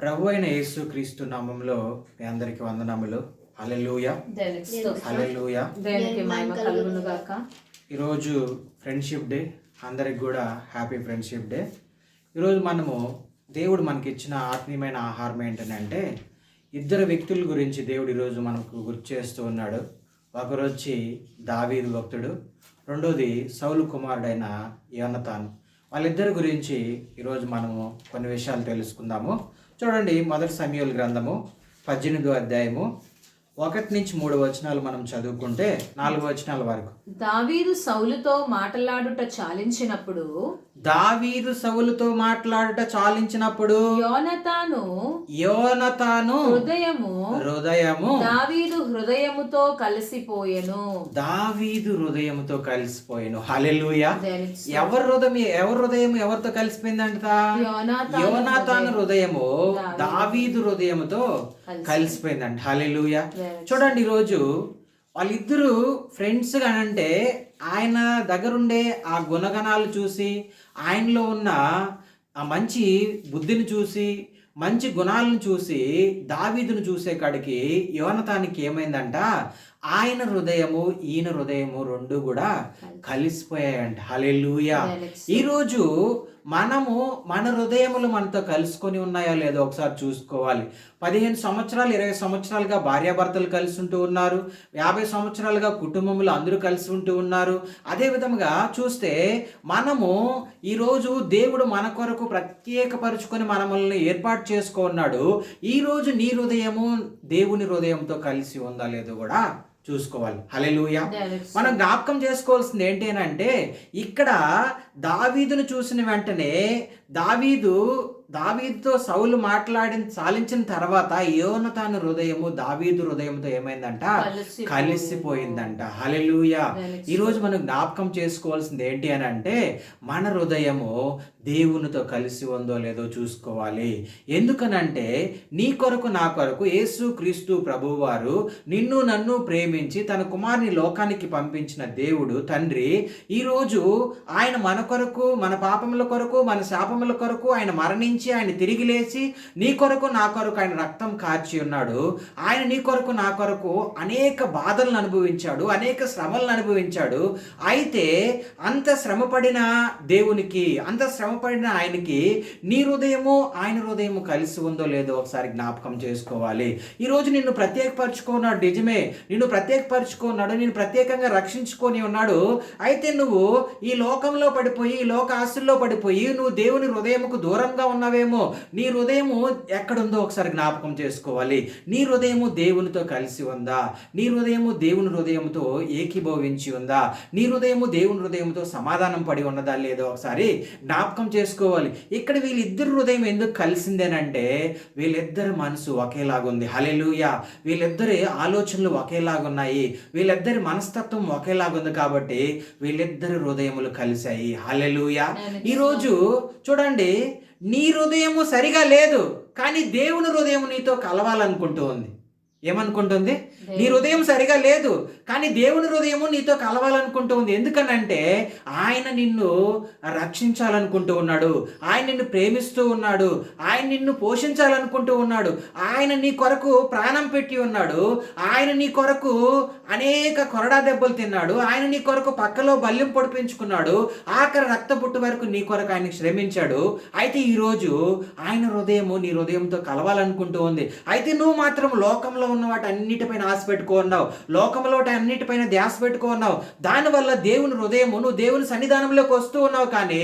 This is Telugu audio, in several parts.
ప్రభు అయిన యేసు క్రీస్తు నామంలో మీ అందరికి వందనములు. హల్లెలూయా, హల్లెలూయా. ఈరోజు ఫ్రెండ్షిప్ డే, అందరికి కూడా హ్యాపీ ఫ్రెండ్షిప్ డే. ఈరోజు మనము దేవుడు మనకి ఇచ్చిన ఆత్మీయమైన ఆహారం ఏంటంటే ఇద్దరు వ్యక్తుల గురించి దేవుడు ఈరోజు మనకు గుర్తు చేస్తూ ఉన్నాడు. ఒకరు వచ్చి దావీదు భక్తుడు, రెండోది సౌలు కుమారుడైన యోనతాను. వాళ్ళిద్దరి గురించి ఈరోజు మనము కొన్ని విషయాలు తెలుసుకుందాము. చూడండి, మొదటి సమూయేలు గ్రంథము 18వ అధ్యాయము 1-3 వచనాలు మనం చదువుకుంటే 4 వచనాల వరకు. దావీదు సౌలుతో మాట్లాడుట చాలించినప్పుడు యోనతాను హృదయము దావీదు హృదయముతో కలిసిపోయెను. హల్లెలూయా. ఎవరి హృదయం ఎవరితో కలిసిపోయిందంట? యోనతాను హృదయము దావీదు హృదయముతో కలిసిపోయిందంట. హల్లెలూయా. చూడండి, ఈరోజు వాళ్ళిద్దరూ ఫ్రెండ్స్ అంటే ఆయన దగ్గరుండే ఆ గుణగణాలు చూసి, ఆయనలో ఉన్న ఆ మంచి బుద్ధిని చూసి, మంచి గుణాలను చూసి దావీదును చూసే కాడికి యోనతానికి ఏమైందంట, ఆయన హృదయము ఈయన హృదయము రెండు కూడా కలిసిపోయాయంట. హల్లెలూయా. ఈరోజు మనము మన హృదయములు మనతో కలుసుకొని ఉన్నాయో లేదో ఒకసారి చూసుకోవాలి. 15 సంవత్సరాలు 20 సంవత్సరాలుగా భార్యాభర్తలు కలిసి ఉంటూ ఉన్నారు. 50 సంవత్సరాలుగా కుటుంబములు అందరూ కలిసి ఉంటూ ఉన్నారు. అదే విధంగా చూస్తే మనము ఈరోజు దేవుడు మన కొరకు ప్రత్యేకపరుచుకొని మనల్ని ఏర్పాటు చేసుకున్నాడు. ఈరోజు నీ హృదయము దేవుని హృదయంతో కలిసి ఉందా లేదో కూడా చూసుకోవాలి. హల్లెలూయా. మనం జ్ఞాపకం చేసుకోవాల్సింది ఏంటి అంటే, ఇక్కడ దావీదును చూసిన వెంటనే దావీదుతో సౌలు సాలించిన తర్వాత యోనతాను హృదయము దావీదు హృదయంతో ఏమైందంట? కలిసిపోయిందంట. హల్లెలూయా. ఈరోజు మనం జ్ఞాపకం చేసుకోవాల్సింది ఏంటి అని అంటే, మన హృదయము దేవునితో కలిసి ఉందో లేదో చూసుకోవాలి. ఎందుకనంటే నీ కొరకు నా కొరకు యేసు క్రీస్తు ప్రభువు వారు నిన్ను నన్ను ప్రేమించి తన కుమారుని లోకానికి పంపించిన దేవుడు తండ్రి, ఈరోజు ఆయన మన కొరకు, మన పాపముల కొరకు, మన శాపముల కొరకు ఆయన మరణించి ఆయన తిరిగి లేచి నీ కొరకు నా కొరకు ఆయన రక్తం కార్చి ఉన్నాడు. ఆయన నీ కొరకు నా కొరకు అనేక బాధలను అనుభవించాడు, అనేక శ్రమలను అనుభవించాడు. అయితే అంత శ్రమపడిన దేవునికి, అంత శ్రమపడిన ఆయనకి నీ హృదయము ఆయన హృదయము కలిసి ఉందో లేదో ఒకసారి జ్ఞాపకం చేసుకోవాలి. ఈరోజు నిన్ను ప్రత్యేకపరచుకున్నాడు, నిజమే, నిన్ను ప్రత్యేకపరచుకున్నాడు, నిన్ను ప్రత్యేకంగా రక్షించుకొని ఉన్నాడు. అయితే నువ్వు ఈ లోకంలో పడిపోయి, ఈ లోక ఆస్తుల్లో పడిపోయి నువ్వు దేవుని హృదయముకు దూరంగా ఉన్నావేమో. నీ హృదయము ఎక్కడుందో ఒకసారి జ్ఞాపకం చేసుకోవాలి. నీ హృదయము దేవునితో కలిసి ఉందా? నీ హృదయము దేవుని హృదయంతో ఏకీభవించి ఉందా? నీ హృదయము దేవుని హృదయంతో సమాధానం పడి ఉన్నదా లేదో ఒకసారి జ్ఞాపకం చేసుకోవాలి. ఇక్కడ వీళ్ళిద్దరు హృదయం ఎందుకు కలిసిందేనంటే, వీళ్ళిద్దరి మనసు ఒకేలాగుంది. హల్లెలూయా. వీళ్ళిద్దరి ఆలోచనలు ఒకేలాగున్నాయి, వీళ్ళిద్దరి మనస్తత్వం ఒకేలాగుంది కాబట్టి వీళ్ళిద్దరి హృదయములు కలిశాయి. హల్లెలూయా. ఈరోజు చూడండి, నీ హృదయము సరిగా లేదు, కానీ దేవుని హృదయం నీతో కలవాలనుకుంటూ ఉంది. ఏమనుకుంటుంది? నీ హృదయం సరిగా లేదు, కానీ దేవుని హృదయము నీతో కలవాలనుకుంటూ ఉంది. ఎందుకనంటే ఆయన నిన్ను రక్షించాలనుకుంటూ ఉన్నాడు, ఆయన నిన్ను ప్రేమిస్తూ ఉన్నాడు, ఆయన నిన్ను పోషించాలనుకుంటూ ఉన్నాడు, ఆయన నీ కొరకు ప్రాణం పెట్టి ఉన్నాడు, ఆయన నీ కొరకు అనేక కొరడా దెబ్బలు తిన్నాడు, ఆయన నీ కొరకు పక్కలో బల్యం పొడిపించుకున్నాడు, ఆఖరి రక్త పుట్టు వరకు నీ కొరకు ఆయన శ్రమించాడు. అయితే ఈరోజు ఆయన హృదయము నీ హృదయంతో కలవాలనుకుంటూ ఉంది. అయితే నువ్వు మాత్రం లోకంలో ఉన్న వాటి అన్నిటిపైన ఆశ పెట్టుకున్నావు, లోకంలో అన్నిటిపైన ధ్యాస పెట్టుకున్నావు. దానివల్ల దేవుని హృదయము, నువ్వు దేవుని సన్నిధానంలోకి వస్తూ ఉన్నావు, కానీ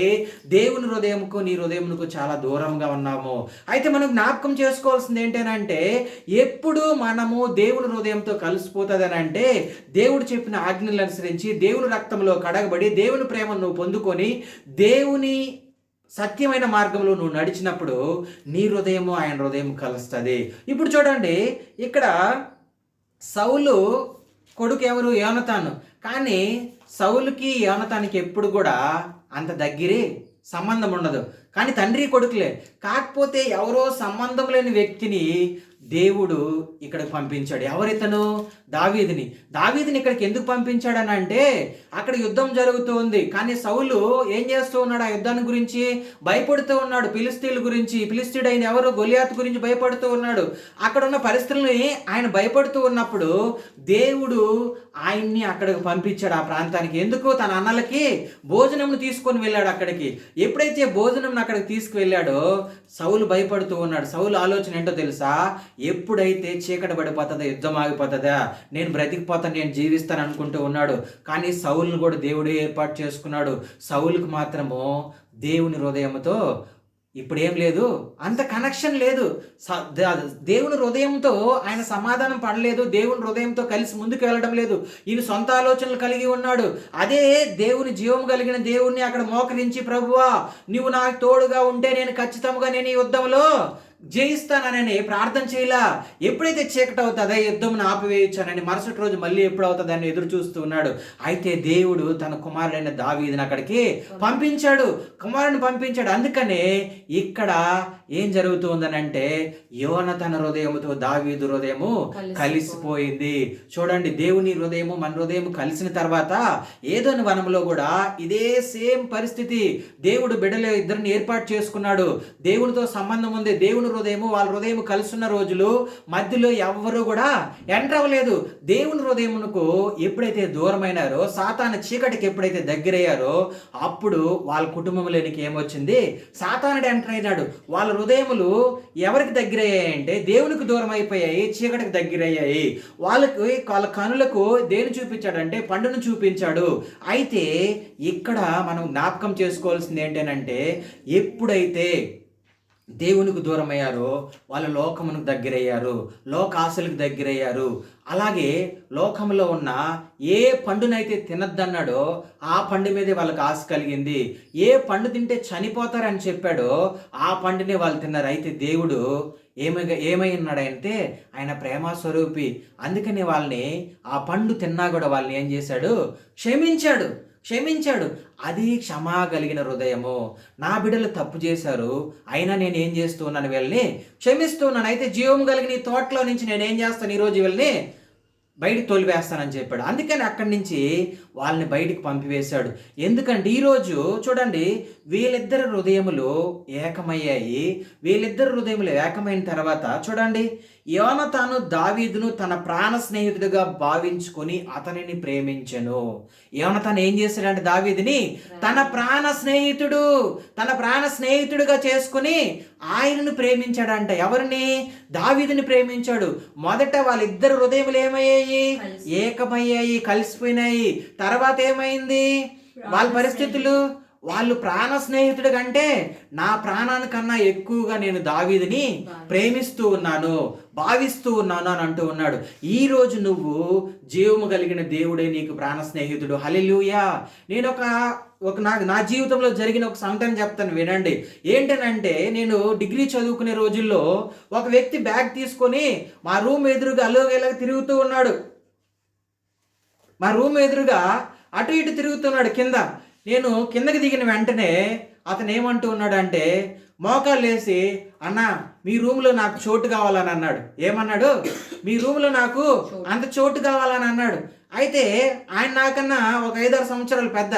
దేవుని హృదయంకు నీ హృదయమునకు చాలా దూరంగా ఉన్నాము. అయితే మనం జ్ఞాపకం చేసుకోవాల్సింది ఏంటంటే, ఎప్పుడు మనము దేవుని హృదయంతో కలిసిపోతుంది అని అంటే, దేవుడు చెప్పిన ఆజ్ఞలను అనుసరించి దేవుని రక్తంలో కడగబడి దేవుని ప్రేమను నువ్వు పొందుకొని దేవుని సత్యమైన మార్గంలో నువ్వు నడిచినప్పుడు నీ హృదయము ఆయన హృదయం కలుస్తుంది. ఇప్పుడు చూడండి, ఇక్కడ సౌలు కొడుకు ఎవరు? యోనతాను. కానీ సౌలుకి యోనతానికి ఎప్పుడు కూడా అంత దగ్గరే సంబంధం ఉండదు, కానీ తండ్రి కొడుకులే. కాకపోతే ఎవరో సంబంధం లేని వ్యక్తిని దేవుడు ఇక్కడికి పంపించాడు. ఎవరితను? దావీదుని ఇక్కడికి ఎందుకు పంపించాడని అంటే, అక్కడ యుద్ధం జరుగుతూ ఉంది. కానీ సౌలు ఏం చేస్తూ ఉన్నాడు? ఆ యుద్ధాన్ని గురించి భయపడుతూ ఉన్నాడు. ఫిలిస్తీన్ల గురించి, ఫిలిస్తీయుడైన ఎవరు గొలియాతు గురించి భయపడుతూ ఉన్నాడు. అక్కడ ఉన్న పరిస్థితుల్ని ఆయన భయపడుతూ ఉన్నప్పుడు దేవుడు ఆయన్ని అక్కడికి పంపించాడు, ఆ ప్రాంతానికి. ఎందుకు? తన అన్నలకి భోజనం తీసుకొని వెళ్ళాడు అక్కడికి. ఎప్పుడైతే భోజనం అక్కడికి తీసుకువెళ్ళాడో సౌలు భయపడుతూ ఉన్నాడు. సౌలు ఆలోచన ఏంటో తెలుసా? ఎప్పుడైతే చీకటి పడిపోతుందా, యుద్ధం ఆగిపోతుందా, నేను బ్రతికిపోతాను, నేను జీవిస్తాను అనుకుంటూ ఉన్నాడు. కానీ సౌలును కూడా దేవుడే ఏర్పాటు చేసుకున్నాడు. సౌలుకు మాత్రము దేవుని హృదయంతో ఇప్పుడేం లేదు, అంత కనెక్షన్ లేదు. దేవుని హృదయంతో ఆయన సమాధానం పడలేదు. దేవుని హృదయంతో కలిసి ముందుకు వెళ్ళడం లేదు. ఈయన సొంత ఆలోచనలు కలిగి ఉన్నాడు. అదే దేవుని జీవం కలిగిన దేవుణ్ణి అక్కడ మోకరించి, ప్రభువా నువ్వు నాకు తోడుగా ఉంటే నేను ఖచ్చితంగా నేను ఈ యుద్ధంలో జయిస్తానని ప్రార్థన చేయలా. ఎప్పుడైతే చీకటి అవుతుందో యుద్ధం ఆపివేయచ్చానని మరుసటి రోజు మళ్ళీ ఎప్పుడు అవుతుందని ఎదురు చూస్తూ ఉన్నాడు. అయితే దేవుడు తన కుమారుడైన దావీదుని అక్కడికి కుమారుని పంపించాడు. అందుకనే ఇక్కడ ఏం జరుగుతుందని అంటే, యోనతాను హృదయముతో దావీదు హృదయము కలిసిపోయింది. చూడండి, దేవుని హృదయము మన హృదయము కలిసిన తర్వాత ఏదోని వనంలో కూడా ఇదే సేమ్ పరిస్థితి. దేవుడు బిడ్డలు ఇద్దరిని ఏర్పాటు చేసుకున్నాడు. దేవునితో సంబంధం ఉంది. దేవుని హృదయము వాళ్ళ హృదయము కలుసున్న రోజులు మధ్యలో ఎవ్వరూ కూడా ఎంటర్ అవ్వలేదు. దేవుని హృదయమునకు ఎప్పుడైతే దూరమైనారో, సాతాను చీకటికి ఎప్పుడైతే దగ్గరయ్యారో, అప్పుడు వాళ్ళ కుటుంబంలోనికి ఏమొచ్చింది? సాతానుడు ఎంటర్ అయినాడు. వాళ్ళ హృదయములు ఎవరికి దగ్గరయ్యాయంటే దేవునికి దూరం అయిపోయాయి, చీకటికి దగ్గరయ్యాయి. వాళ్ళ కనులకు దేని చూపించాడంటే పండును చూపించాడు. అయితే ఇక్కడ మనం జ్ఞాపకం చేసుకోవాల్సింది ఏంటంటే, ఎప్పుడైతే దేవునికి దూరం అయ్యారో వాళ్ళ లోకమునకు దగ్గరయ్యారు, లోక ఆశలకు దగ్గరయ్యారు. అలాగే లోకంలో ఉన్న ఏ పండునైతే తినద్దన్నాడో ఆ పండు మీదే వాళ్ళకి ఆశ కలిగింది. ఏ పండు తింటే చనిపోతారని చెప్పాడో ఆ పండునే వాళ్ళు తిన్నారు. అయితే దేవుడు ఏమై ఉన్నాడంటే ఆయన ప్రేమ స్వరూపి. అందుకని వాళ్ళని ఆ పండు తిన్నా కూడా వాళ్ళని ఏం చేశాడు? క్షమించాడు. అది క్షమా కలిగిన హృదయము. నా బిడ్డలు తప్పు చేశారు, అయినా నేను ఏం చేస్తూ ఉన్నాను? వీళ్ళని క్షమిస్తూ ఉన్నాను. అయితే జీవం కలిగిన ఈ తోటలో నుంచి నేను ఏం చేస్తాను? ఈరోజు వీళ్ళని బయటికి తోలివేస్తానని చెప్పాడు. అందుకని అక్కడి నుంచి వాళ్ళని బయటికి పంపివేశాడు. ఎందుకంటే ఈరోజు చూడండి, వీళ్ళిద్దరు హృదయములు ఏకమయ్యాయి. వీళ్ళిద్దరు హృదయములు ఏకమైన తర్వాత చూడండి, యోనతాను దావీదును తన ప్రాణ స్నేహితుడిగా భావించుకొని అతనిని ప్రేమించెను. యోనతాను ఏం చేశాడంటే దావీదుని తన ప్రాణ స్నేహితుడిగా చేసుకుని ఆయనను ప్రేమించాడంట. ఎవరిని? దావీదుని ప్రేమించాడు. మొదట వాళ్ళిద్దరు హృదయములు ఏమయ్యాయి? ఏకమయ్యాయి, కలిసిపోయినాయి. తర్వాత ఏమైంది? వాళ్ళ పరిస్థితులు, వాళ్ళు ప్రాణ స్నేహితుడి కంటే నా ప్రాణానికన్నా ఎక్కువగా నేను దావీదుని ప్రేమిస్తూ ఉన్నాను, భావిస్తూ ఉన్నాను అని అంటూ ఉన్నాడు. ఈరోజు నువ్వు జీవము కలిగిన దేవుడే నీకు ప్రాణ స్నేహితుడు. హల్లెలూయా. నేను నా జీవితంలో జరిగిన ఒక సంఘటన చెప్తాను, వినండి. ఏంటనంటే, నేను డిగ్రీ చదువుకునే రోజుల్లో ఒక వ్యక్తి బ్యాగ్ తీసుకొని మా రూమ్ ఎదురుగా అలోగేలాగా తిరుగుతూ ఉన్నాడు. మా రూమ్ ఎదురుగా అటు ఇటు తిరుగుతున్నాడు కింద. నేను కిందకి దిగిన వెంటనే అతను ఏమంటూ ఉన్నాడంటే, మోకాళ్ళు వేసి, అన్న మీ రూమ్లో నాకు చోటు కావాలని అన్నాడు. ఏమన్నాడు? మీ రూమ్లో నాకు అంత చోటు కావాలని అన్నాడు. అయితే ఆయన నాకన్నా ఒక 5-6 సంవత్సరాలు పెద్ద.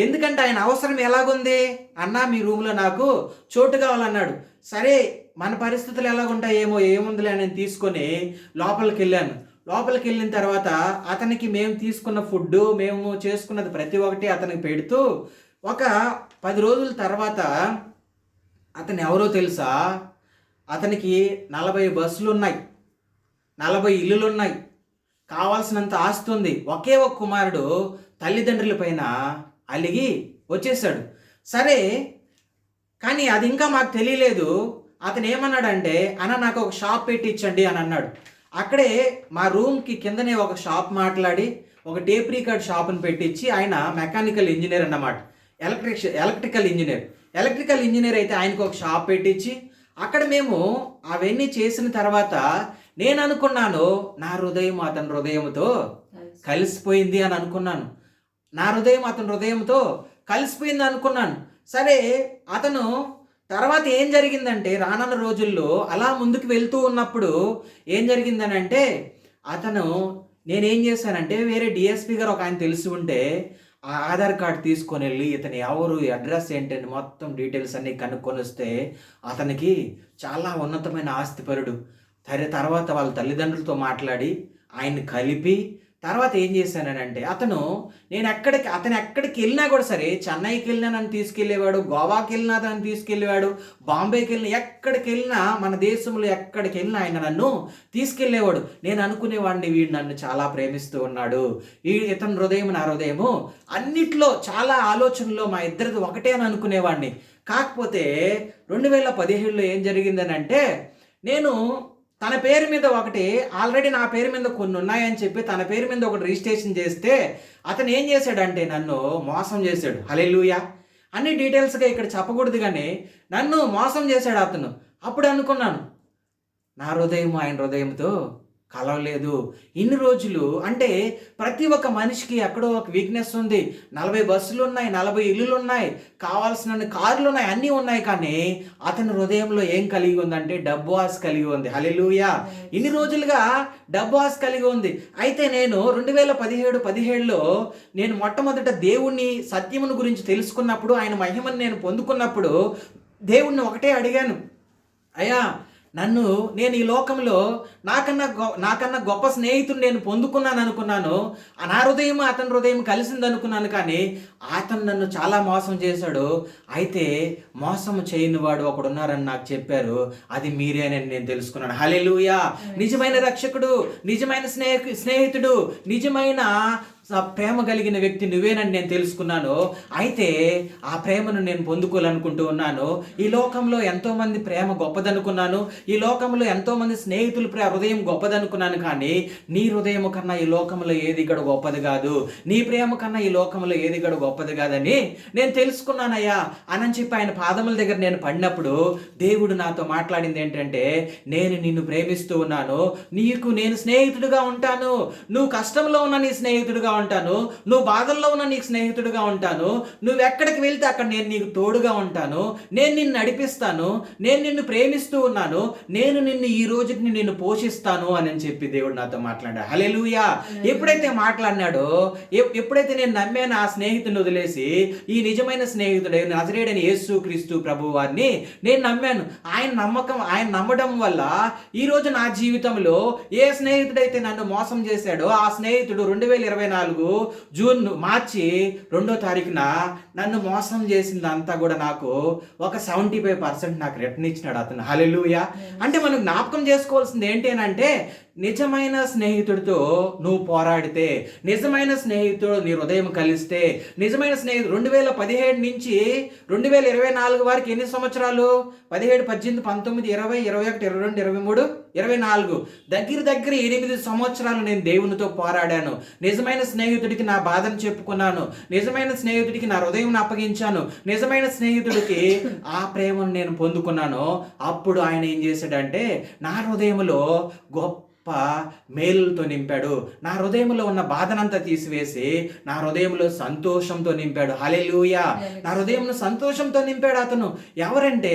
ఎందుకంటే ఆయన అవసరం ఎలాగుంది? అన్న మీ రూమ్లో నాకు చోటు కావాలన్నాడు. సరే, మన పరిస్థితులు ఎలాగుంటాయేమో, ఏముందిలే అని తీసుకొని లోపలికి వెళ్ళిన తర్వాత అతనికి మేము తీసుకున్న ఫుడ్, మేము చేసుకున్నది ప్రతి ఒక్కటి అతనికి పెడుతూ ఒక 10 రోజుల తర్వాత అతను ఎవరో తెలుసా? అతనికి 40 బస్సులు ఉన్నాయి, 40 ఇల్లులు ఉన్నాయి, కావాల్సినంత ఆస్తి ఉంది. ఒకే ఒక కుమారుడు తల్లిదండ్రుల పైన అలిగి వచ్చేసాడు. సరే, కానీ అది ఇంకా మాకు తెలియలేదు. అతను ఏమన్నాడంటే, అన్న నాకు ఒక షాప్ పెట్టించండి అని అన్నాడు. అక్కడే మా రూమ్కి కిందనే ఒక షాప్ మాట్లాడి ఒక టేప్ రికార్డ్ షాప్ని పెట్టించి, ఆయన మెకానికల్ ఇంజనీర్ అన్నమాట, ఎలక్ట్రికల్ ఇంజనీర్ అయితే ఆయనకు ఒక షాప్ పెట్టించి, అక్కడ మేము అవన్నీ చేసిన తర్వాత నేను అనుకున్నాను నా హృదయం అతని హృదయంతో కలిసిపోయింది అని అనుకున్నాను. నా హృదయం అతని హృదయంతో కలిసిపోయింది అనుకున్నాను. సరే, అతను తర్వాత ఏం జరిగిందంటే రానున్న రోజుల్లో అలా ముందుకు వెళ్తూ ఉన్నప్పుడు ఏం జరిగిందనంటే అతను నేనేం చేశానంటే వేరే డిఎస్పి గారు ఒక ఆయన తెలిసి ఉంటే ఆ ఆధార్ కార్డు తీసుకొని వెళ్ళి ఇతను ఎవరు అడ్రస్ ఏంటని మొత్తం డీటెయిల్స్ అన్నీ కనుక్కొని వస్తే అతనికి చాలా ఉన్నతమైన ఆస్తిపరుడు. తర్వాత వాళ్ళ తల్లిదండ్రులతో మాట్లాడి ఆయన్ని కలిపి తర్వాత ఏం చేశానంటే అతను ఎక్కడికి వెళ్ళినా కూడా సరే, చెన్నైకి వెళ్ళినా నన్ను తీసుకెళ్ళేవాడు, గోవాకి వెళ్ళినా నన్ను తీసుకెళ్ళేవాడు, బాంబేకి వెళ్ళినా ఎక్కడికి వెళ్ళినా మన దేశంలో ఎక్కడికి వెళ్ళినా ఆయన నన్ను తీసుకెళ్ళేవాడు. నేను అనుకునేవాడిని వీడు నన్ను చాలా ప్రేమిస్తూ ఉన్నాడు, ఇతని హృదయం నా హృదయము అన్నిట్లో చాలా ఆలోచనలో మా ఇద్దరిది ఒకటే అని అనుకునేవాడిని. కాకపోతే 2017లో ఏం జరిగిందనంటే నేను తన పేరు మీద ఒకటి ఆల్రెడీ నా పేరు మీద కొన్ని ఉన్నాయని చెప్పి తన పేరు మీద ఒకటి రిజిస్ట్రేషన్ చేస్తే అతను ఏం చేశాడంటే నన్ను మోసం చేశాడు. హల్లెలూయా. అన్ని డీటెయిల్స్గా ఇక్కడ చెప్పకూడదు కానీ నన్ను మోసం చేశాడు అతను. అప్పుడు అనుకున్నాను నా హృదయం ఆయన హృదయంతో కలవలేదు. ఇన్ని రోజులు అంటే ప్రతి ఒక్క మనిషికి ఎక్కడో ఒక వీక్నెస్ ఉంది. 40 బస్సులు ఉన్నాయి, 40 ఇల్లులు ఉన్నాయి, కావాల్సిన కార్లు ఉన్నాయి, అన్నీ ఉన్నాయి. కానీ అతని హృదయంలో ఏం కలిగి ఉందంటే డబ్బు ఆశ కలిగి ఉంది. హల్లెలూయా. ఇన్ని రోజులుగా డబ్బు ఆశ కలిగి ఉంది. అయితే నేను 2017లో నేను మొట్టమొదట దేవుణ్ణి సత్యమును గురించి తెలుసుకున్నప్పుడు, ఆయన మహిమను నేను పొందుకున్నప్పుడు దేవుణ్ణి ఒకటే అడిగాను, అయ్యా నేను ఈ లోకంలో నాకన్నా గొప్ప స్నేహితుడు నేను పొందుకున్నాను అనుకున్నాను. నా హృదయం అతని హృదయం కలిసింది అనుకున్నాను. కానీ అతను నన్ను చాలా మోసం చేశాడు. అయితే మోసం చేయని వాడు ఒకడున్నారని నాకు చెప్పారు, అది మీరేనని నేను తెలుసుకున్నాను. హల్లెలూయా. నిజమైన రక్షకుడు, నిజమైన స్నేహితుడు, నిజమైన ప్రేమ కలిగిన వ్యక్తి నువ్వేనని నేను తెలుసుకున్నాను. అయితే ఆ ప్రేమను నేను పొందుకోవాలనుకుంటూ ఉన్నాను. ఈ లోకంలో ఎంతోమంది ప్రేమ గొప్పదనుకున్నాను, ఈ లోకంలో ఎంతోమంది స్నేహితుల హృదయం గొప్పదనుకున్నాను. కానీ నీ హృదయం కన్నా ఈ లోకంలో ఏది కూడా గొప్పది కాదు, నీ ప్రేమ కన్నా ఈ లోకంలో ఏది కూడా గొప్పది కాదని నేను తెలుసుకున్నానయ్యా అని చెప్పి ఆయన పాదముల దగ్గర నేను పడినప్పుడు దేవుడు నాతో మాట్లాడింది ఏంటంటే, నేను నిన్ను ప్రేమిస్తూ ఉన్నాను, నీకు నేను స్నేహితుడిగా ఉంటాను, నువ్వు కష్టంలో ఉన్న నీ స్నేహితుడిగా ఉంటాను, నువ్వు బాధల్లో ఉన్న నీకు స్నేహితుడిగా ఉంటాను, నువ్వు ఎక్కడికి వెళ్తే అక్కడ నేను నీకు తోడుగా ఉంటాను, నేను నిన్ను నడిపిస్తాను, నేను నిన్ను ప్రేమిస్తూ ఉన్నాను, నేను నిన్ను ఈ రోజుకి నిన్ను పోషిస్తాను అని చెప్పి దేవుడు నాతో మాట్లాడాడు. హల్లెలూయా. ఎప్పుడైతే మాట్లాడినాడో, ఎప్పుడైతే నేను నమ్మాను ఆ స్నేహితుని వదిలేసి ఈ నిజమైన స్నేహితుడైన నజరేయుడైన యేసుక్రీస్తు ప్రభు వారిని నేను నమ్మాను. ఆయన నమ్మడం వల్ల ఈరోజు నా జీవితంలో ఏ స్నేహితుడైతే నన్ను మోసం చేశాడో ఆ స్నేహితుడు 2024 మార్చి 2వ తారీఖున నన్ను మోసం చేసిందంతా కూడా నాకు ఒక 75% నాకు రిటర్న్ ఇచ్చినాడు అతను. హల్లెలూయా. అంటే మనం జ్ఞాపకం చేసుకోవాల్సింది ఏంటి అంటే, నిజమైన స్నేహితుడితో నువ్వు పోరాడితే, నిజమైన స్నేహితుడు నీ హృదయం కలిస్తే, నిజమైన స్నేహితుడు 2017 నుంచి 2024 వరకు ఎన్ని సంవత్సరాలు? 17, 18, 19, 20, 21, 22, 23, 24 దగ్గర 8 సంవత్సరాలు నేను దేవునితో పోరాడాను. నిజమైన స్నేహితుడికి నా బాధను చెప్పుకున్నాను, నిజమైన స్నేహితుడికి నా హృదయం అప్పగించాను, నిజమైన స్నేహితుడికి ఆ ప్రేమను నేను పొందుకున్నాను. అప్పుడు ఆయన ఏం చేశాడంటే నా హృదయంలో గొప్ప మేలులతో నింపాడు. నా హృదయంలో ఉన్న బాధనంతా తీసివేసి నా హృదయంలో సంతోషంతో నింపాడు. హల్లెలూయా. నా హృదయంలో సంతోషంతో నింపాడు అతను. ఎవరంటే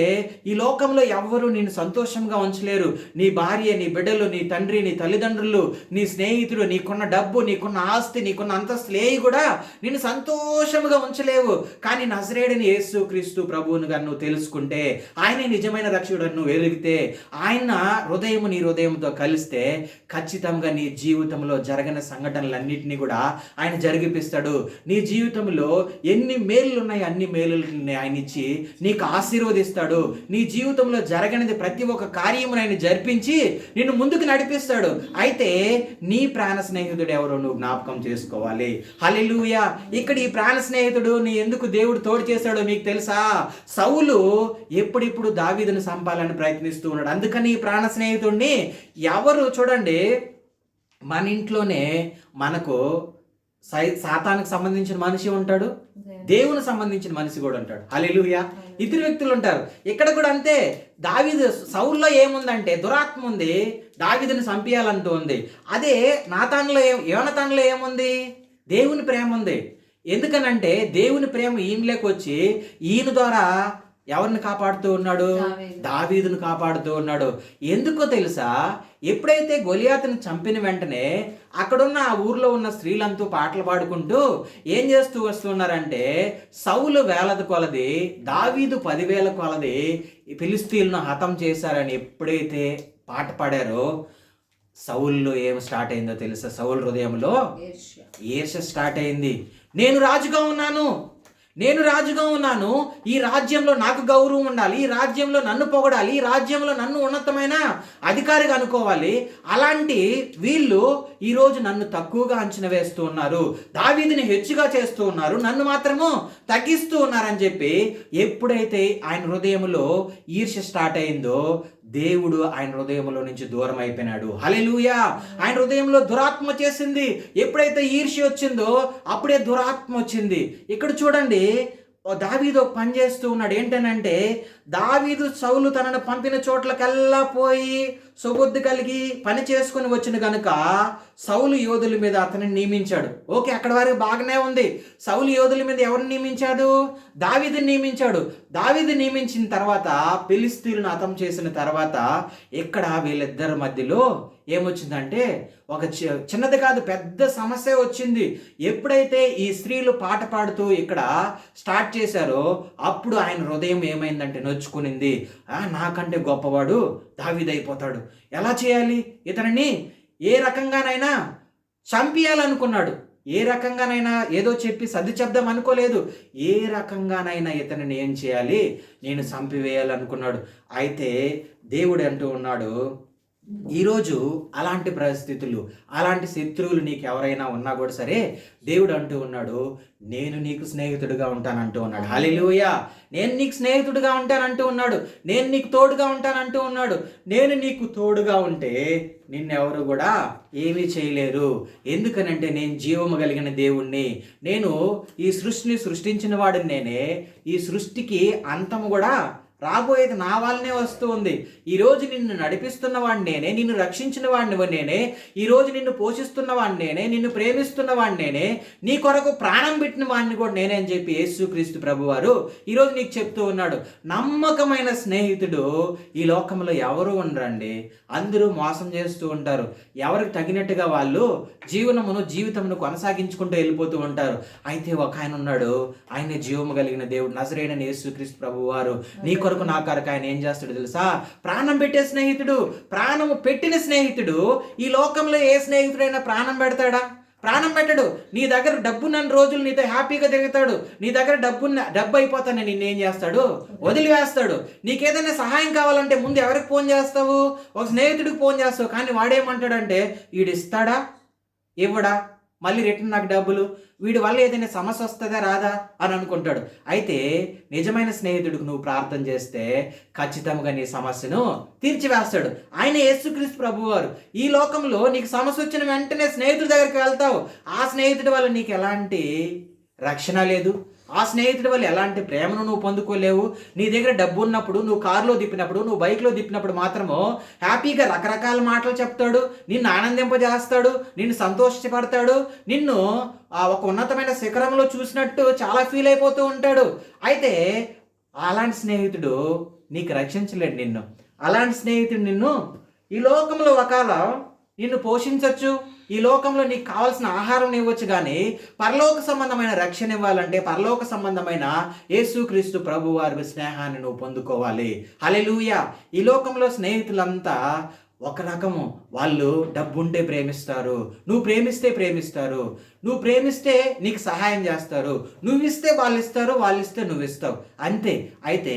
ఈ లోకంలో ఎవ్వరూ నిన్ను సంతోషంగా ఉంచలేరు. నీ భార్య, నీ బిడ్డలు, నీ తండ్రి, నీ తల్లిదండ్రులు, నీ స్నేహితుడు, నీకున్న డబ్బు, నీకున్న ఆస్తి, నీకున్న అంతస్తులు ఏవి కూడా నిన్ను సంతోషంగా ఉంచలేవు. కానీ నజరేయుడైన యేసుక్రీస్తు ప్రభువునుగా నువ్వు తెలుసుకుంటే, ఆయనే నిజమైన రక్షకుడు నువ్వు ఎరిగితే, ఆయన హృదయము నీ హృదయంతో కలిస్తే ఖచ్చితంగా నీ జీవితంలో జరగని సంఘటనలన్నింటినీ కూడా ఆయన జరిగిపిస్తాడు. నీ జీవితంలో ఎన్ని మేలులు ఉన్నాయి అన్ని మేలుల్ని ఆయన ఇచ్చి నీకు ఆశీర్వదిస్తాడు. నీ జీవితంలో జరగనిది ప్రతి ఒక్క కార్యమును ఆయన జరిపించి నిన్ను ముందుకు నడిపిస్తాడు. అయితే నీ ప్రాణ స్నేహితుడు ఎవరో నువ్వు జ్ఞాపకం చేసుకోవాలి. హల్లెలూయా. ఇక్కడ ఈ ప్రాణ స్నేహితుడు నీ ఎందుకు దేవుడు తోడు చేశాడో మీకు తెలుసా? సౌలు ఎప్పుడిప్పుడు దావీదును చంపాలని ప్రయత్నిస్తూ ఉన్నాడు. అందుకని ఈ ప్రాణ స్నేహితుడిని ఎవరు చూడండి, మన ఇంట్లోనే మనకు సాతానికి సంబంధించిన మనిషి ఉంటాడు, దేవుని సంబంధించిన మనిషి కూడా ఉంటాడు. హల్లెలూయా. ఇద్దరు వ్యక్తులు ఉంటారు. ఇక్కడ కూడా అంతే. సౌల్లో ఏముందంటే దురాత్మ ఉంది, దావీదుని చంపేయాలంటూ ఉంది. అదే యోనాతానులో ఏముంది? దేవుని ప్రేమ ఉంది. ఎందుకనంటే దేవుని ప్రేమ ఈయనలోకి వచ్చి ఈయన ద్వారా ఎవరిని కాపాడుతూ ఉన్నాడు? దావీదును కాపాడుతూ ఉన్నాడు. ఎందుకో తెలుసా? ఎప్పుడైతే గొలియాతును చంపిన వెంటనే అక్కడున్న ఆ ఊర్లో ఉన్న స్త్రీలంతా పాటలు పాడుకుంటూ ఏం చేస్తూ వస్తున్నారంటే, సౌలు వేలది కొలది, దావీదు 10,000 కొలది ఫిలిష్తీయులను హతం చేశారని ఎప్పుడైతే పాట పాడారో, సౌల్లో ఏం స్టార్ట్ అయిందో తెలుసా? సౌలు హృదయంలో ఈర్ష్య స్టార్ట్ అయింది. నేను రాజుగా ఉన్నాను, ఈ రాజ్యంలో నాకు గౌరవం ఉండాలి, ఈ రాజ్యంలో నన్ను పొగడాలి, ఈ రాజ్యంలో నన్ను ఉన్నతమైన అధికారిగా అనుకోవాలి. అలాంటి వీళ్ళు ఈరోజు నన్ను తక్కువగా అంచనా వేస్తూ ఉన్నారు, దావీదుని హెచ్చుగా చేస్తూ ఉన్నారు, నన్ను మాత్రము తగ్గిస్తూ ఉన్నారని చెప్పి ఎప్పుడైతే ఆయన హృదయంలో ఈర్ష్య స్టార్ట్ అయిందో, దేవుడు ఆయన హృదయంలో నుంచి దూరం అయిపోయినాడు. హల్లెలూయా! ఆయన హృదయంలో దురాత్మ చేసింది. ఎప్పుడైతే ఈర్ష్య వచ్చిందో అప్పుడే దురాత్మ వచ్చింది. ఇక్కడ చూడండి, దావీదు ఒక పని చేస్తూ ఉన్నాడు. ఏంటనంటే, దావీదు సౌలు తనను పంపిన చోట్లకెల్లా పోయి సుబుద్ధి కలిగి పని చేసుకుని వచ్చిన గనుక సౌలు యోధుల మీద అతన్ని నియమించాడు. ఓకే, అక్కడ వరకు బాగానే ఉంది. సౌలు యోధుల మీద ఎవరిని నియమించాడు? దావీదుని నియమించాడు. దావీదు నియమించిన తర్వాత ఫిలిష్తీయులను హతం చేసిన తర్వాత ఇక్కడ వీళ్ళిద్దరి మధ్యలో ఏమొచ్చిందంటే, ఒక చిన్నది కాదు పెద్ద సమస్య వచ్చింది. ఎప్పుడైతే ఈ స్త్రీలు పాట పాడుతూ ఇక్కడ స్టార్ట్ చేశారో అప్పుడు ఆయన హృదయం ఏమైందంటే నొచ్చుకునింది. నాకంటే గొప్పవాడు దావీదు అయిపోతాడు, ఎలా చేయాలి? ఇతనిని ఏ రకంగానైనా చంపియాలనుకున్నాడు. ఏ రకంగానైనా ఏదో చెప్పి సర్ది చెప్దాం అనుకోలేదు. ఏ రకంగానైనా ఇతనిని ఏం చేయాలి? నేను చంపివేయాలనుకున్నాడు. అయితే దేవుడు అంటూ ఉన్నాడు, ఈరోజు అలాంటి పరిస్థితులు, అలాంటి శత్రువులు నీకు ఎవరైనా ఉన్నా కూడా సరే, దేవుడు అంటూ ఉన్నాడు, నేను నీకు స్నేహితుడిగా ఉంటానంటూ ఉన్నాడు. హల్లెలూయా! నేను నీకు స్నేహితుడిగా ఉంటానంటూ ఉన్నాడు. నేను నీకు తోడుగా ఉంటానంటూ ఉన్నాడు. నేను నీకు తోడుగా ఉంటే నిన్నెవరు కూడా ఏమీ చేయలేరు. ఎందుకనంటే నేను జీవము కలిగిన దేవుణ్ణి, నేను ఈ సృష్టిని సృష్టించిన వాడిని నేనే. ఈ సృష్టికి అంతము కూడా రాబోయేది నా వల్లనే వస్తూ ఉంది. ఈరోజు నిన్ను నడిపిస్తున్న వాడిని నేనే, నిన్ను రక్షించిన వాడిని నేనే, ఈరోజు నిన్ను పోషిస్తున్న వాడిని నేనే, నిన్ను ప్రేమిస్తున్న వాడిని నేనే, నీ కొరకు ప్రాణం పెట్టిన వాడిని కూడా నేనే అని చెప్పి యేసుక్రీస్తు ప్రభువారు ఈరోజు నీకు చెప్తూ ఉన్నాడు. నమ్మకమైన స్నేహితుడు ఈ లోకంలో ఎవరు ఉండరండి. అందరూ మోసం చేస్తూ ఉంటారు. ఎవరికి తగినట్టుగా వాళ్ళు జీవితమును కొనసాగించుకుంటూ వెళ్ళిపోతూ ఉంటారు. అయితే ఒక ఆయన ఉన్నాడు, ఆయన జీవము కలిగిన దేవుడు, నజరేయుడైన యేసుక్రీస్తు ప్రభువారు. నీ కొరకు నా కొరకు ఆయన ఏం చేస్తాడు తెలుసా? ప్రాణం పెట్టే స్నేహితుడు, ప్రాణము పెట్టిన స్నేహితుడు. ఈ లోకంలో ఏ స్నేహితుడైనా ప్రాణం పెడతాడా? ప్రాణం పెట్టడు. నీ దగ్గర డబ్బున్న రోజులు నీతో హ్యాపీగా తిరుగుతాడు. నీ దగ్గర డబ్బు అయిపోతానే నిన్నేం చేస్తాడు? వదిలివేస్తాడు. నీకేదైనా సహాయం కావాలంటే ముందు ఎవరికి ఫోన్ చేస్తావు? ఒక స్నేహితుడికి ఫోన్ చేస్తావు. కానీ వాడేమంటాడంటే, వీడు ఇస్తాడా ఇవ్వడా, మళ్ళీ రిటర్న్ నాకు డబ్బులు, వీడి వల్ల ఏదైనా సమస్య వస్తుందా రాదా అని అనుకుంటాడు. అయితే నిజమైన స్నేహితుడికి నువ్వు ప్రార్థన చేస్తే ఖచ్చితంగా నీ సమస్యను తీర్చివేస్తాడు. ఆయన యేసుక్రీస్తు ప్రభువారు. ఈ లోకంలో నీకు సమస్య వచ్చిన వెంటనే స్నేహితుడి దగ్గరికి వెళ్తావు. ఆ స్నేహితుడి వల్ల నీకు ఎలాంటి రక్షణ లేదు. ఆ స్నేహితుడి వల్ల ఎలాంటి ప్రేమను నువ్వు పొందుకోలేవు. నీ దగ్గర డబ్బు ఉన్నప్పుడు, నువ్వు కారులో తిప్పినప్పుడు, నువ్వు బైక్లో తిప్పినప్పుడు మాత్రము హ్యాపీగా రకరకాల మాటలు చెప్తాడు, నిన్ను ఆనందింపజేస్తాడు, నిన్ను సంతోషపడతాడు, నిన్ను ఒక ఉన్నతమైన శిఖరంలో చూసినట్టు చాలా ఫీల్ అయిపోతూ ఉంటాడు. అయితే అలాంటి స్నేహితుడు నీకు రక్షించలేడు నిన్ను. అలాంటి స్నేహితుడు నిన్ను ఈ లోకంలో ఒకవేళ నిన్ను పోషించవచ్చు, ఈ లోకంలో నీకు కావాల్సిన ఆహారం ఇవ్వచ్చు, కానీ పరలోక సంబంధమైన రక్షణ ఇవ్వాలంటే పరలోక సంబంధమైన యేసుక్రీస్తు ప్రభు వారి స్నేహాన్ని నువ్వు పొందుకోవాలి. హల్లెలూయా! ఈ లోకంలో స్నేహితులంతా ఒక రకము, వాళ్ళు డబ్బుంటే ప్రేమిస్తారు, నువ్వు ప్రేమిస్తే ప్రేమిస్తారు, నువ్వు ప్రేమిస్తే నీకు సహాయం చేస్తారు, నువ్వు ఇస్తే వాళ్ళు ఇస్తారు, వాళ్ళు ఇస్తే నువ్వు ఇస్తావు, అంతే. అయితే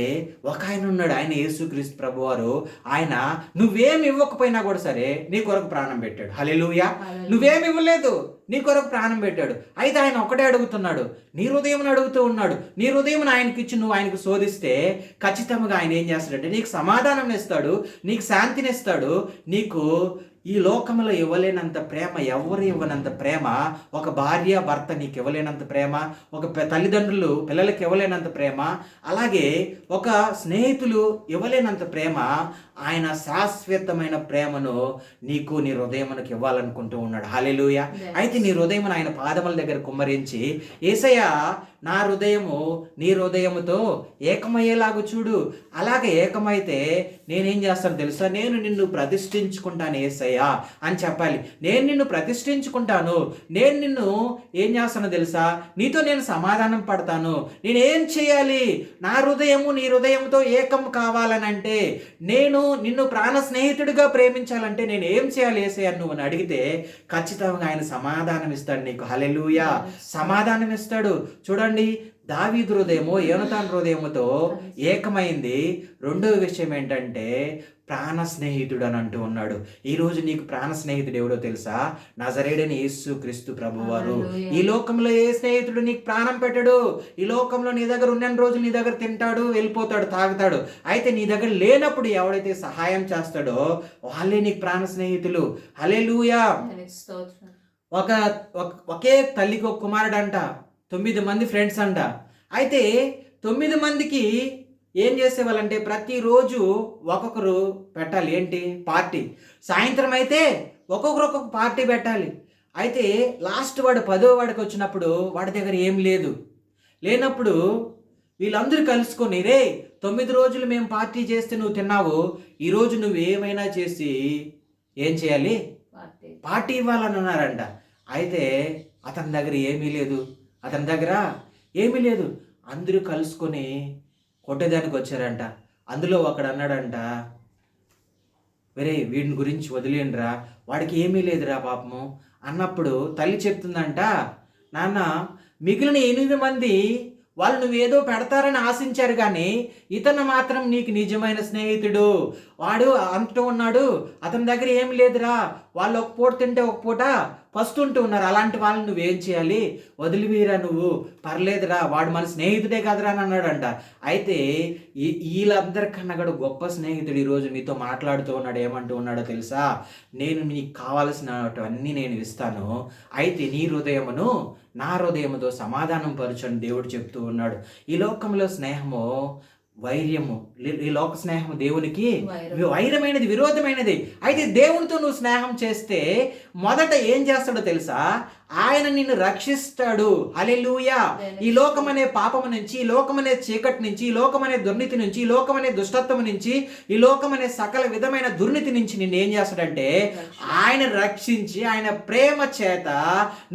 ఒక ఆయన ఉన్నాడు, ఆయన యేసుక్రీస్తు ప్రభువారు. ఆయన నువ్వేమి ఇవ్వకపోయినా కూడా సరే నీ కొరకు ప్రాణం పెట్టాడు. హల్లెలూయా! నువ్వేమి ఇవ్వలేదు, నీ కొరకు ప్రాణం పెట్టాడు. అయితే ఆయన ఒకటే అడుగుతున్నాడు, నీ హృదయం అడుగుతూ ఉన్నాడు. నీ హృదయం ఆయనకి ఇచ్చి నువ్వు ఆయనకు శోధిస్తే ఖచ్చితంగా ఆయన ఏం చేస్తాడంటే నీకు సమాధానం ఇస్తాడు, నీకు శాంతిని ఇస్తాడు, నీకు ఈ లోకంలో ఇవ్వలేనంత ప్రేమ, ఎవరు ఇవ్వనంత ప్రేమ, ఒక భార్య భర్త నీకు ఇవ్వలేనంత ప్రేమ, ఒక తల్లిదండ్రులు పిల్లలకి ఇవ్వలేనంత ప్రేమ, అలాగే ఒక స్నేహితులు ఇవ్వలేనంత ప్రేమ, ఆయన శాశ్వతమైన ప్రేమను నీకు నీ హృదయమునకు ఇవ్వాలనుకుంటూ ఉన్నాడు. హల్లెలూయా. అయితే నీ హృదయం ఆయన పాదముల దగ్గర కుమ్మరించి, యేసయ్య నా హృదయము నీ హృదయముతో ఏకమయ్యేలాగా చూడు, అలాగే ఏకమైతే నేనేం చేస్తాను తెలుసా, నేను నిన్ను ప్రతిష్ఠించుకుంటాను యేసయ్యా అని చెప్పాలి. నేను నిన్ను ప్రతిష్ఠించుకుంటాను, నేను నిన్ను ఏం చేస్తానో తెలుసా, నీతో నేను సమాధానం పడతాను. నేనేం చేయాలి, నా హృదయము నీ హృదయంతో ఏకం కావాలనంటే, నేను నిన్ను ప్రాణ స్నేహితుడిగా ప్రేమించాలంటే నేను ఏం చేయాలి యేసయ్య నువ్వు అని అడిగితే ఖచ్చితంగా ఆయన సమాధానం ఇస్తాడు నీకు. హల్లెలూయా. సమాధానం ఇస్తాడు. చూడండి, దావీదు హృదయము యోనతాను హృదయముతో ఏకమైంది. రెండవ విషయం ఏంటంటే ప్రాణ స్నేహితుడు అని అంటూ ఉన్నాడు. ఈరోజు నీకు ప్రాణ స్నేహితుడు ఎవడో తెలుసా? నజరేయుడైన యేసు క్రీస్తు ప్రభువారు. ఈ లోకంలో ఏ స్నేహితుడు నీకు ప్రాణం పెట్టడు. ఈ లోకంలో నీ దగ్గర ఉన్న రోజులు నీ దగ్గర తింటాడు, వెళ్ళిపోతాడు, తాగుతాడు. అయితే నీ దగ్గర లేనప్పుడు ఎవడైతే సహాయం చేస్తాడో వాళ్ళే నీకు ప్రాణ స్నేహితులు. హల్లెలూయా. ఒకే తల్లికి ఒక కుమారుడు అంట, 9 మంది ఫ్రెండ్స్ అంట. అయితే 9 మందికి ఏం చేసేవాళ్ళంటే ప్రతిరోజు ఒక్కొక్కరు పెట్టాలి. ఏంటి? పార్టీ. సాయంత్రం అయితే ఒక్కొక్క పార్టీ పెట్టాలి. అయితే లాస్ట్ వాడు 10వ వాడికి వచ్చినప్పుడు వాడి దగ్గర ఏం లేదు. లేనప్పుడు వీళ్ళందరూ కలుసుకొని, రే 9 రోజులు మేము పార్టీ చేస్తే నువ్వు తిన్నావు, ఈరోజు నువ్వు ఏమైనా చేసి ఏం చేయాలి? పార్టీ ఇవ్వాలని అన్నారంట. అయితే అతని దగ్గర ఏమీ లేదు. అందరూ కలుసుకొని కొట్టేదానికి వచ్చారంట. అందులో ఒకడు అన్నాడంట, వేరే వీడిని గురించి వదిలేండిరా, వాడికి ఏమీ లేదురా పాపము అన్నప్పుడు తల్లి చెప్తుందంట, నాన్న మిగిలిన 8 మంది వాళ్ళు నువ్వేదో పెడతారని ఆశించారు, కానీ ఇతను మాత్రం నీకు నిజమైన స్నేహితుడు. వాడు అంటూ ఉన్నాడు, అతని దగ్గర ఏమి లేదురా, వాళ్ళు ఒక పూట తింటే ఒక పూట పస్తుంటూ ఉన్నారు. అలాంటి వాళ్ళని నువ్వేం చేయాలి? వదిలివీరా, నువ్వు పర్లేదురా, వాడు మన స్నేహితుడే కదరా అని అన్నాడంట. అయితే వీళ్ళందరికన్నా కూడా గొప్ప స్నేహితుడు ఈరోజు నీతో మాట్లాడుతూ ఉన్నాడు. ఏమంటూ ఉన్నాడో తెలుసా? నేను నీకు కావాల్సినవన్నీ నేను ఇస్తాను, అయితే నీ హృదయమును నా హృదయముతో సమాధానం పరచని దేవుడు చెప్తూ ఉన్నాడు. ఈ లోకంలో స్నేహము వైర్యము, ఈ లోక స్నేహం దేవునికి వైరమైనది, విరోధమైనది. అయితే దేవునితో నువ్వు స్నేహం చేస్తే మొదట ఏం చేస్తాడో తెలుసా? ఆయన నిన్ను రక్షిస్తాడు. హల్లెలూయా. ఈ లోకమనే పాపము నుంచి, ఈ లోకమనే చీకటి నుంచి, ఈ లోకమనే దుర్నీతి నుంచి, ఈ లోకమనే దుష్టత్వము నుంచి, ఈ లోకమనే సకల విధమైన దుర్నీతి నుంచి నిన్ను ఏం చేస్తాడంటే ఆయన రక్షించి, ఆయన ప్రేమ చేత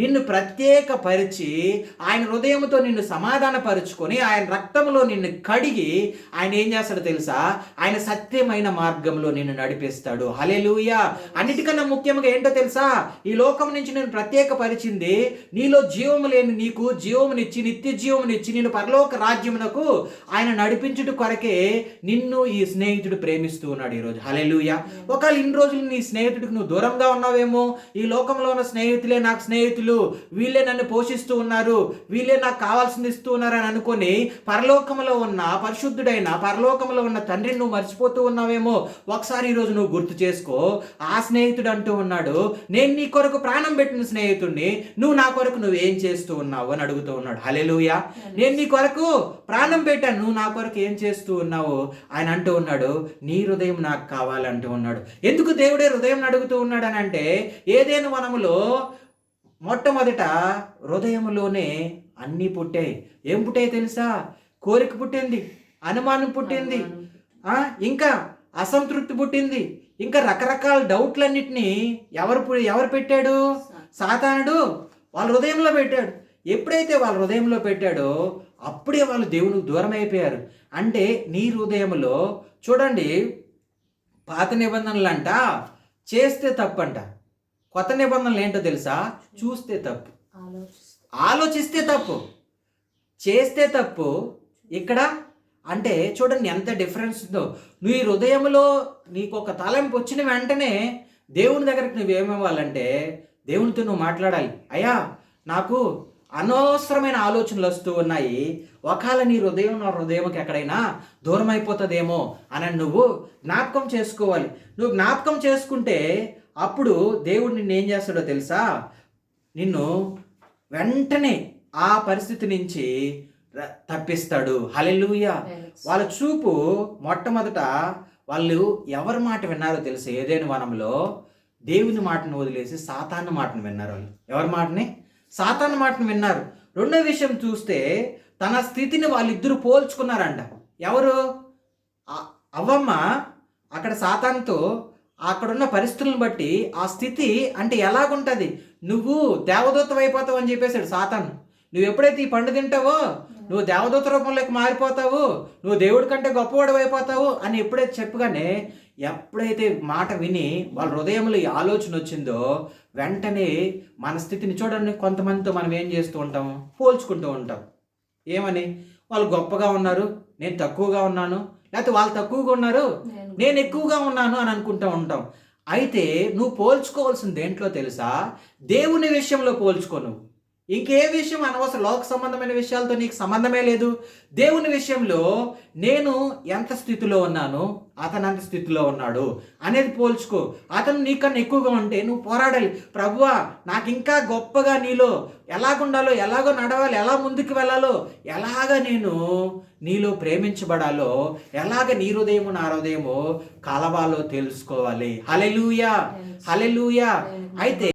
నిన్ను ప్రత్యేకపరిచి, ఆయన హృదయంతో నిన్ను సమాధానపరుచుకొని, ఆయన రక్తంలో నిన్ను కడిగి ఆయన ఏం చేస్తాడో తెలుసా? ఆయన సత్యమైన మార్గంలో నిన్ను నడిపిస్తాడు. హల్లెలూయా. అన్నిటికన్నా ముఖ్యంగా ఏంటో తెలుసా? ఈ లోకం నుంచి నేను ప్రత్యేకపరిచి నీలో జీవము లేని నీకు జీవమునిచ్చి, నిత్య జీవమునిచ్చి నిన్ను పరలోక రాజ్యమునకు ఆయన నడిపించుట కొరకే నిన్ను ఈ స్నేహితుడు ప్రేమిస్తూ ఉన్నాడు ఈరోజు. హల్లెలూయా. ఒకవేళ ఇన్ని రోజులు నీ స్నేహితుడికి నువ్వు దూరంగా ఉన్నావేమో, ఈ లోకంలో ఉన్న స్నేహితులే నాకు స్నేహితులు, వీళ్ళే నన్ను పోషిస్తూ ఉన్నారు, వీళ్ళే నాకు కావాల్సింది ఇస్తూ ఉన్నారు అని అనుకొని పరలోకంలో ఉన్న పరిశుద్ధుడైన పరలోకంలో ఉన్న తండ్రిని నువ్వు మర్చిపోతూ ఉన్నావేమో. ఒకసారి ఈరోజు నువ్వు గుర్తు చేసుకో, ఆ స్నేహితుడు అంటూ ఉన్నాడు, నేను నీ కొరకు ప్రాణం పెట్టిన స్నేహితుడిని, నువ్వు నా కొరకు నువ్వేం చేస్తూ ఉన్నావు అని అడుగుతూ ఉన్నాడు. హల్లెలూయా. నేను నీ కొరకు ప్రాణం పెట్టాను, నువ్వు నా కొరకు ఏం చేస్తూ ఉన్నావు ఆయన అంటూ ఉన్నాడు. నీ హృదయం నాకు కావాలంటూ ఉన్నాడు. ఎందుకు దేవుడే హృదయం అడుగుతూ ఉన్నాడు అని అంటే, ఏదైనా వనములో మొట్టమొదట హృదయంలోనే అన్నీ పుట్టాయి. ఏం పుట్టాయి తెలుసా? కోరిక పుట్టింది, అనుమానం పుట్టింది, ఇంకా అసంతృప్తి పుట్టింది, ఇంకా రకరకాల డౌట్లన్నిటినీ ఎవరు పెట్టాడు? సాతానుడు వాళ్ళ హృదయంలో పెట్టాడు. ఎప్పుడైతే వాళ్ళ హృదయంలో పెట్టాడో అప్పుడే వాళ్ళు దేవునికి దూరం అయిపోయారు. అంటే నీ హృదయంలో చూడండి, పాత నిబంధనలు అంట చేస్తే తప్పంట, కొత్త నిబంధనలు ఏంటో తెలుసా? చూస్తే తప్పు, ఆలోచిస్తే తప్పు, చేస్తే తప్పు. ఇక్కడ అంటే చూడండి ఎంత డిఫరెన్స్ ఉందో. నువ్వు ఈ హృదయంలో నీకు ఒక తలంపు వచ్చిన వెంటనే దేవుని దగ్గరికి నువ్వేమివ్వాలంటే దేవునితో నువ్వు మాట్లాడాలి. అయ్యా నాకు అనవసరమైన ఆలోచనలు వస్తూ ఉన్నాయి, ఒకవేళ నీ హృదయం నా హృదయంకి ఎక్కడైనా దూరం అయిపోతుందేమో అని నువ్వు జ్ఞాపకం చేసుకోవాలి. నువ్వు జ్ఞాపకం చేసుకుంటే అప్పుడు దేవుడు నిన్ను ఏం చేస్తాడో తెలుసా? నిన్ను వెంటనే ఆ పరిస్థితి నుంచి తప్పిస్తాడు. హల్లెలూయా. వాళ్ళ చూపు మొట్టమొదట వాళ్ళు ఎవరి మాట విన్నారో తెలుసు? ఏదైనా వనంలో దేవుని మాటను వదిలేసి సాతాను మాటను విన్నారు. వాళ్ళు ఎవరి మాటని? సాతాను మాటను విన్నారు. రెండో విషయం చూస్తే తన స్థితిని వాళ్ళిద్దరూ పోల్చుకున్నారంట. ఎవరు? అవ్వమ్మ అక్కడ సాతానుతో అక్కడున్న పరిస్థితులను బట్టి ఆ స్థితి అంటే ఎలాగుంటుంది, నువ్వు దేవదూత అయిపోతావు అని చెప్పేశాడు సాతాను. నువ్వు ఎప్పుడైతే ఈ పండు తింటావో నువ్వు దేవదూత రూపంలోకి మారిపోతావు, నువ్వు దేవుడి కంటే గొప్పవాడు అయిపోతావు అని ఎప్పుడైతే చెప్పగానే, ఎప్పుడైతే మాట విని వాళ్ళ హృదయంలో ఈ ఆలోచన వచ్చిందో వెంటనే మన స్థితిని చూడండి. కొంతమందితో మనం ఏం చేస్తూ ఉంటాం? పోల్చుకుంటూ ఉంటాం. ఏమని? వాళ్ళు గొప్పగా ఉన్నారు, నేను తక్కువగా ఉన్నాను, లేకపోతే వాళ్ళు తక్కువగా ఉన్నారు, నేను ఎక్కువగా ఉన్నాను అని అనుకుంటూ ఉంటాం. అయితే నువ్వు పోల్చుకోవాల్సింది దేంట్లో తెలుసా? దేవుని విషయంలో పోల్చుకో. నువ్వు ఇంకే విషయం అనవసరం, లోక సంబంధమైన విషయాలతో నీకు సంబంధమే లేదు. దేవుని విషయంలో నేను ఎంత స్థితిలో ఉన్నాను, అతను అంత స్థితిలో ఉన్నాడు అనేది పోల్చుకో. అతను నీకన్నా ఎక్కువగా ఉంటే నువ్వు పోరాడాలి. ప్రభువా, నాకు ఇంకా గొప్పగా నీలో ఎలాగుండాలో, ఎలాగో నడవాలి, ఎలా ముందుకు వెళ్ళాలో, ఎలాగ నేను నీలో ప్రేమించబడాలో, ఎలాగ నీ హృదయము నా హృదయము కలవాలో తెలుసుకోవాలి. హల్లెలూయా, హల్లెలూయా. అయితే